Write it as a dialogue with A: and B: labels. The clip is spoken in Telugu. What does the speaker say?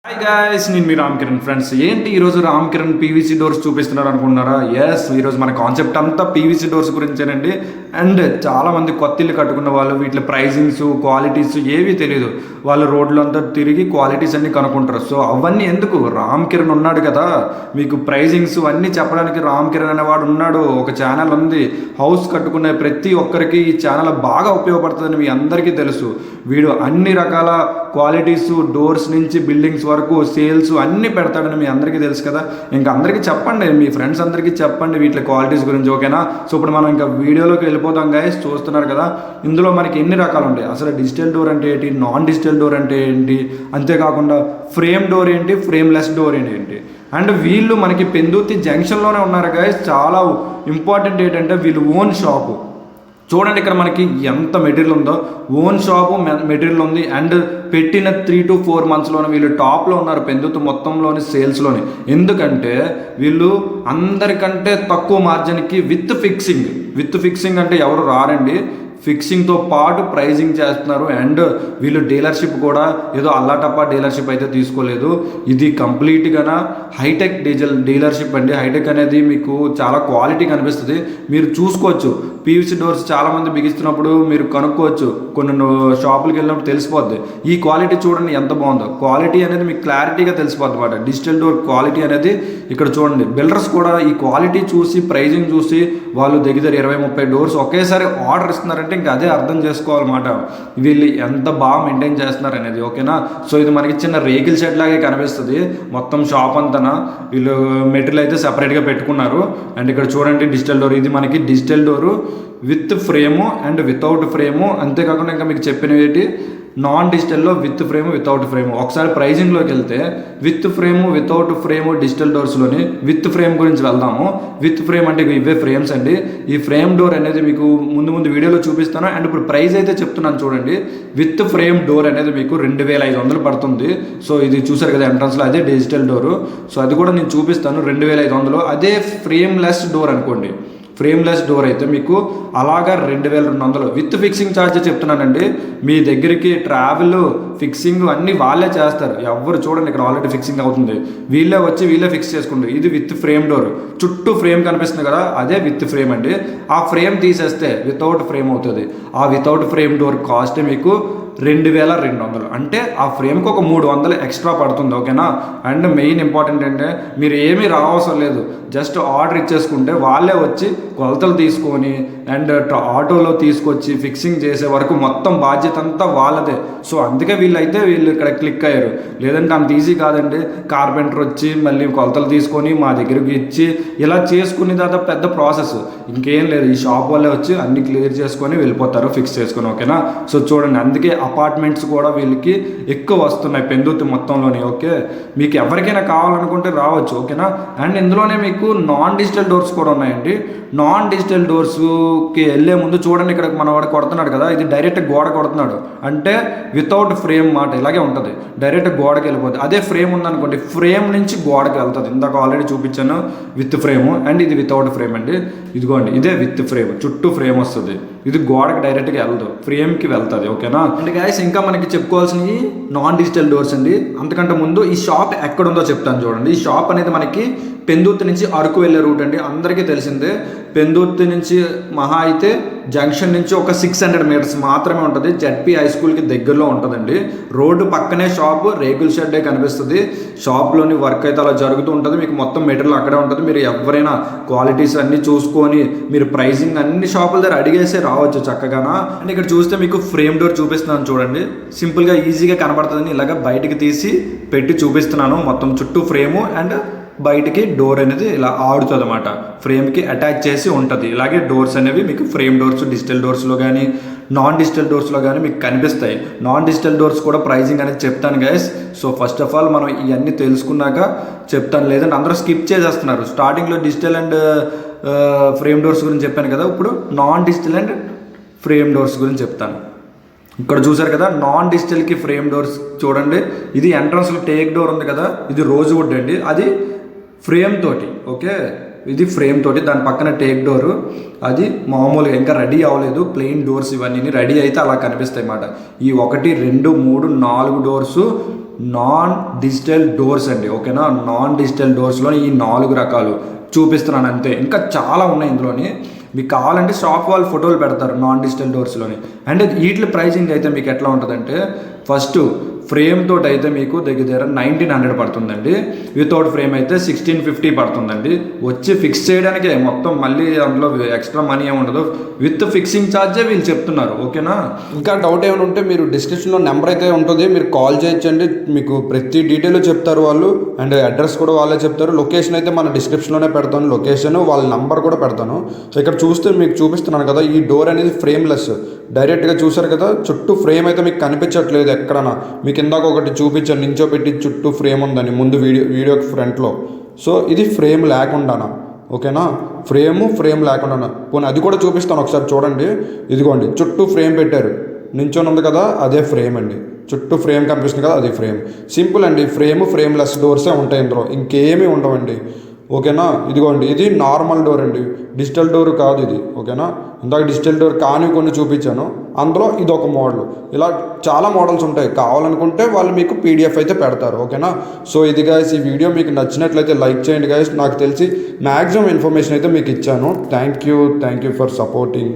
A: హాయ్ గాయ్స్, నేను మీ రామ్ కిరణ్ ఫ్రెండ్స్. ఏంటి ఈరోజు రామ్ కిరణ్ పీవీసీ డోర్స్ చూపిస్తున్నారు అనుకుంటున్నారా? ఎస్, ఈరోజు మన కాన్సెప్ట్ అంతా పీవీసీ డోర్స్ గురించేనండి. అండ్ చాలామంది కొత్త ఇల్లు కట్టుకున్న వాళ్ళు వీటి ప్రైజింగ్స్, క్వాలిటీస్ ఏవి తెలియదు. వాళ్ళు రోడ్లు అంతా తిరిగి క్వాలిటీస్ అన్నీ కనుక్కుంటారు. సో అవన్నీ ఎందుకు, రామ్ కిరణ్ ఉన్నాడు కదా మీకు ప్రైజింగ్స్ అన్నీ చెప్పడానికి. రామ్ కిరణ్ అనేవాడు ఉన్నాడు, ఒక ఛానల్ ఉంది. హౌస్ కట్టుకునే ప్రతి ఒక్కరికి ఈ ఛానల్ బాగా ఉపయోగపడుతుందని మీ అందరికీ తెలుసు. వీడు అన్ని రకాల క్వాలిటీస్, డోర్స్ నుంచి బిల్డింగ్స్ వరకు సేల్స్ అన్నీ పెడతాడని మీ అందరికీ తెలుసు కదా. ఇంకా అందరికీ చెప్పండి, మీ ఫ్రెండ్స్ అందరికీ చెప్పండి వీటి క్వాలిటీస్ గురించి, ఓకేనా? సో ఇప్పుడు మనం ఇంకా వీడియోలోకి వెళ్ళిపోతాం గైస్. చూస్తున్నారు కదా, ఇందులో మనకి ఎన్ని రకాలు ఉంటాయి, అసలు డిజిటల్ డోర్ అంటే ఏంటి, నాన్ డిజిటల్ డోర్ అంటే ఏంటి, అంతేకాకుండా ఫ్రేమ్ డోర్ ఏంటి, ఫ్రేమ్లెస్ డోర్ ఏంటి. అండ్ వీళ్ళు మనకి పెందుర్తి జంక్షన్లోనే ఉన్నారు గైస్. చాలా ఇంపార్టెంట్ ఏంటంటే వీళ్ళు ఓన్ షాపు. చూడండి ఇక్కడ మనకి ఎంత మెటీరియల్ ఉందో, ఓన్ షాపు మెటీరియల్ ఉంది. అండ్ పెట్టిన 3 to 4 monthsలోనే వీళ్ళు టాప్లో ఉన్నారు పెందుతు మొత్తంలోని సేల్స్లోని. ఎందుకంటే వీళ్ళు అందరికంటే తక్కువ మార్జిన్కి విత్ ఫిక్సింగ్ అంటే ఎవరు రారండి. ఫిక్సింగ్తో పాటు ప్రైజింగ్ చేస్తున్నారు. అండ్ వీళ్ళు డీలర్షిప్ కూడా ఏదో అల్లాటప్పా డీలర్షిప్ అయితే తీసుకోలేదు. ఇది కంప్లీట్గా హైటెక్ డీలర్షిప్ అండి. హైటెక్ అనేది మీకు చాలా క్వాలిటీ కనిపిస్తుంది, మీరు చూసుకోవచ్చు. పీవీసీ డోర్స్ చాలామంది బిగిస్తున్నప్పుడు మీరు కనుక్కోవచ్చు, కొన్ని షాపులకు వెళ్ళినప్పుడు తెలిసిపోద్ది. ఈ క్వాలిటీ చూడండి ఎంత బాగుందో. క్వాలిటీ అనేది మీకు క్లారిటీగా తెలిసిపోద్ది అన్నమాట. డిజిటల్ డోర్ క్వాలిటీ అనేది ఇక్కడ చూడండి. బిల్డర్స్ కూడా ఈ క్వాలిటీ చూసి, ప్రైజింగ్ చూసి వాళ్ళు దగ్గర 20-30 డోర్స్ ఒకేసారి ఆర్డర్ ఇస్తున్నారంటే ఇంకా అదే అర్థం చేసుకోవాలన్నమాట వీళ్ళు ఎంత బాగా మెయింటైన్ చేస్తున్నారు అనేది, ఓకేనా? సో ఇది మనకి చిన్న రేకిల్ షెడ్ లాగే కనిపిస్తుంది మొత్తం షాప్ అంతా. వీళ్ళు మెటీరియల్ అయితే సెపరేట్గా పెట్టుకున్నారు. అండ్ ఇక్కడ చూడండి డిజిటల్ డోర్, ఇది మనకి digital door with frame and without frame. అంతేకాకుండా ఇంకా మీకు చెప్పినవి ఏంటి, నాన్ డిజిటల్లో విత్ ఫ్రేమ్, వితౌట్ ఫ్రేమ్. ఒకసారి ప్రైజింగ్లోకి వెళ్తే with frame, without frame digital డోర్స్లోని విత్ ఫ్రేమ్ గురించి వెళ్దాము. విత్ ఫ్రేమ్ అంటే ఇవే ఫ్రేమ్స్ అండి. ఈ ఫ్రేమ్ డోర్ అనేది మీకు ముందు వీడియోలో చూపిస్తాను. అండ్ ఇప్పుడు ప్రైస్ అయితే చెప్తున్నాను చూడండి. విత్ ఫ్రేమ్ డోర్ అనేది మీకు 2500 పడుతుంది. సో ఇది చూసారు కదా ఎంట్రన్స్లో, అదే డిజిటల్ డోరు. సో అది కూడా నేను చూపిస్తాను 2500. అదే ఫ్రేమ్లెస్ డోర్ అనుకోండి, ఫ్రేమ్లెస్ డోర్ అయితే మీకు అలాగా 2200 విత్ ఫిక్సింగ్ ఛార్జ్ చెప్తున్నానండి. మీ దగ్గరికి ట్రావెల్, ఫిక్సింగ్ అన్నీ వాళ్ళే చేస్తారు. ఎవరు చూడండి ఇక్కడ ఆల్రెడీ ఫిక్సింగ్ అవుతుంది, వీళ్ళే ఫిక్స్ చేసుకుంటారు. ఇది విత్ ఫ్రేమ్ డోర్, చుట్టూ ఫ్రేమ్ కనిపిస్తుంది కదా, అదే విత్ ఫ్రేమ్ అండి. ఆ ఫ్రేమ్ తీసేస్తే వితౌట్ ఫ్రేమ్ అవుతుంది. ఆ వితౌట్ ఫ్రేమ్ డోర్ కాస్ట్ మీకు 2200. అంటే ఆ ఫ్రేమ్కి ఒక 300 ఎక్స్ట్రా పడుతుంది, ఓకేనా? అండ్ మెయిన్ ఇంపార్టెంట్ అంటే మీరు ఏమీ రావసరం లేదు, జస్ట్ ఆర్డర్ ఇచ్చేసుకుంటే వాళ్ళే వచ్చి కొలతలు తీసుకొని అండ్ ఆటోలో తీసుకొచ్చి ఫిక్సింగ్ చేసే వరకు మొత్తం బాధ్యత అంతా వాళ్ళదే. సో అందుకే వీళ్ళు ఇక్కడ క్లిక్ అయ్యారు. లేదంటే అంత ఈజీ కాదండి. కార్పెంటర్ వచ్చి మళ్ళీ కొలతలు తీసుకొని మా దగ్గరికి ఇచ్చి ఇలా చేసుకునే దాకా పెద్ద ప్రాసెస్ ఇంకేం లేదు. ఈ షాప్ వాళ్ళే వచ్చి అన్ని క్లియర్ చేసుకొని వెళ్ళిపోతారు, ఫిక్స్ చేసుకొని, ఓకేనా? సో చూడండి, అందుకే అపార్ట్మెంట్స్ కూడా వీళ్ళకి ఎక్కువ వస్తున్నాయి పెందుర్తి మొత్తంలోని. ఓకే, మీకు ఎవరికైనా కావాలనుకుంటే రావచ్చు, ఓకేనా? అండ్ ఇందులోనే మీకు నాన్ డిజిటల్ డోర్స్ కూడా ఉన్నాయండి. నాన్ డిజిటల్ డోర్స్కి వెళ్ళే ముందు చూడండి, ఇక్కడ మన వాడు కొడుతున్నాడు కదా, ఇది డైరెక్ట్ గోడ కొడుతున్నాడు అంటే వితౌట్ ఫ్రేమ్ మాట ఇలాగే ఉంటుంది, డైరెక్ట్ గోడకి వెళ్ళిపోతుంది. అదే ఫ్రేమ్ ఉందనుకోండి, ఫ్రేమ్ నుంచి గోడకి వెళ్తుంది. ఇందాక ఆల్రెడీ చూపించాను విత్ ఫ్రేము. అండ్ ఇది వితౌట్ ఫ్రేమ్ అండి. ఇదిగోండి, ఇదే విత్ ఫ్రేమ్, చుట్టూ ఫ్రేమ్ వస్తుంది. ఇది గోడకి డైరెక్ట్గా వెళ్ళదు, ఫ్రేమ్కి వెళ్తుంది, ఓకేనా? అండ్ గైస్ ఇంకా మనకి చెప్పుకోవాల్సినవి నాన్ డిజిటల్ డోర్స్ అండి. అంతకంటే ముందు ఈ షాప్ ఎక్కడుందో చెప్తాను చూడండి. ఈ షాప్ అనేది మనకి పెందుర్తి నుంచి అరకు వెళ్ళే రూట్ అండి, అందరికీ తెలిసిందే. పెందుర్తి నుంచి మహా అయితే జంక్షన్ నుంచి ఒక 600 meters మాత్రమే ఉంటుంది. జెడ్పీ హై స్కూల్కి దగ్గరలో ఉంటుందండి. రోడ్డు పక్కనే షాపు, రేకుల షెడ్డే కనిపిస్తుంది. షాప్లోని వర్క్ అయితే అలా జరుగుతూ ఉంటుంది. మీకు మొత్తం మెటీరియల్ అక్కడే ఉంటుంది. మీరు ఎవరైనా క్వాలిటీస్ అన్నీ చూసుకొని మీరు ప్రైజింగ్ అన్ని షాపుల దగ్గర అడిగేసి రావచ్చు చక్కగానా. అండ్ ఇక్కడ చూస్తే మీకు ఫ్రేమ్ డోర్ చూపిస్తున్నాను చూడండి. సింపుల్గా ఈజీగా కనబడుతుందని ఇలాగ బయటికి తీసి పెట్టి చూపిస్తున్నాను. మొత్తం చుట్టూ ఫ్రేము అండ్ బయటికి డోర్ అనేది ఇలా ఆడుతుంది అన్నమాట, ఫ్రేమ్కి అటాచ్ చేసి ఉంటుంది. ఇలాగే డోర్స్ అనేవి మీకు ఫ్రేమ్ డోర్స్ డిజిటల్ డోర్స్లో కానీ నాన్ డిజిటల్ డోర్స్లో కానీ మీకు కనిపిస్తాయి. నాన్ డిజిటల్ డోర్స్ కూడా ప్రైజింగ్ అనేది చెప్తాను guys. So first of all మనం ఇవన్నీ తెలుసుకున్నాక చెప్తాను, లేదంటే అందరూ స్కిప్ చేసేస్తున్నారు. స్టార్టింగ్లో డిజిటల్ అండ్ ఫ్రేమ్ డోర్స్ గురించి చెప్పాను కదా, ఇప్పుడు non digital and frame doors గురించి చెప్తాను. ఇక్కడ చూసారు కదా నాన్ డిజిటల్కి ఫ్రేమ్ డోర్స్ చూడండి. ఇది ఎంట్రన్స్లో టేక్ డోర్ ఉంది కదా, ఇది రోజ్ వుడ్ అండి, అది ఫ్రేమ్ తోటి, ఓకే? ఇది ఫ్రేమ్ తోటి, దాని పక్కన టేక్ డోరు, అది మామూలుగా ఇంకా రెడీ అవ్వలేదు. ప్లెయిన్ డోర్స్ ఇవన్నీ రెడీ అయితే అలా కనిపిస్తాయి అన్నమాట. ఈ 1, 2, 3, 4 డోర్సు నాన్ డిజిటల్ డోర్స్ అండి, ఓకేనా. నాన్ డిజిటల్ డోర్స్లో ఈ 4 రకాలు చూపిస్తున్నాను అంతే. ఇంకా చాలా ఉన్నాయి ఇందులోని. మీకు కావాలంటే షాప్ వాళ్ళు ఫోటోలు పెడతారు నాన్ డిజిటల్ డోర్స్లోని. అండ్ వీటి ప్రైజింగ్ అయితే మీకు ఎట్లా ఉంటుందంటే, ఫస్ట్ ఫ్రేమ్ తోటి అయితే మీకు దగ్గర 1900 పడుతుందండి. వితౌట్ ఫ్రేమ్ అయితే 1650 పడుతుందండి. వచ్చి ఫిక్స్ చేయడానికే మొత్తం, మళ్ళీ అందులో ఎక్స్ట్రా మనీ ఏమి ఉండదు. విత్ ఫిక్సింగ్ ఛార్జే వీళ్ళు చెప్తున్నారు, ఓకేనా.
B: ఇంకా డౌట్ ఏమైనా ఉంటే మీరు డిస్క్రిప్షన్లో నెంబర్ అయితే ఉంటుంది, మీరు కాల్ చేయొచ్చండి. మీకు ప్రతి డీటెయిల్ చెప్తారు వాళ్ళు. అండ్ అడ్రస్ కూడా వాళ్ళే చెప్తారు. లొకేషన్ అయితే మన డిస్క్రిప్షన్లోనే పెడతాను, లొకేషన్ వాళ్ళ నెంబర్ కూడా పెడతాను. సో ఇక్కడ చూస్తే మీకు చూపిస్తున్నాను కదా, ఈ డోర్ అనేది ఫ్రేమ్లెస్. డైరెక్ట్గా చూసారు కదా, చుట్టూ ఫ్రేమ్ అయితే మీకు కనిపించట్లేదు ఎక్కడన్నా. మీకు ఇందాక ఒకటి చూపించాను, నించోబెట్టి చుట్టూ ఫ్రేమ్ ఉందని ముందు వీడియోకి ఫ్రంట్లో. సో ఇది ఫ్రేమ్ లేకుండానా, ఓకేనా. ఫ్రేమ్ లేకుండా పోనీ అది కూడా చూపిస్తాను, ఒకసారి చూడండి. ఇదిగోండి, చుట్టూ ఫ్రేమ్ పెట్టారు, నించొని ఉంది కదా, అదే ఫ్రేమ్ అండి. చుట్టూ ఫ్రేమ్ కనిపిస్తుంది కదా, అది ఫ్రేమ్. సింపుల్ అండి. ఫ్రేమ్లెస్ డోర్సే ఉంటాయి ఇందులో, ఇంకేమీ ఉండవండి, ఓకేనా. ఇదిగోండి, ఇది నార్మల్ డోర్ అండి, డిజిటల్ డోర్ కాదు ఇది, ఓకేనా. ఇందాక డిజిటల్ డోర్ కానీ కొన్ని చూపించాను, అందులో ఇది ఒక మోడల్. ఇలా చాలా మోడల్స్ ఉంటాయి. కావాలనుకుంటే వాళ్ళు మీకు PDF అయితే పెడతారు, ఓకేనా. సో ఇది గైస్, ఈ వీడియో మీకు నచ్చినట్లయితే లైక్ చేయండి గైస్. నాకు తెలిసి మ్యాక్సిమం ఇన్ఫర్మేషన్ అయితే మీకు ఇచ్చాను. Thank you for supporting.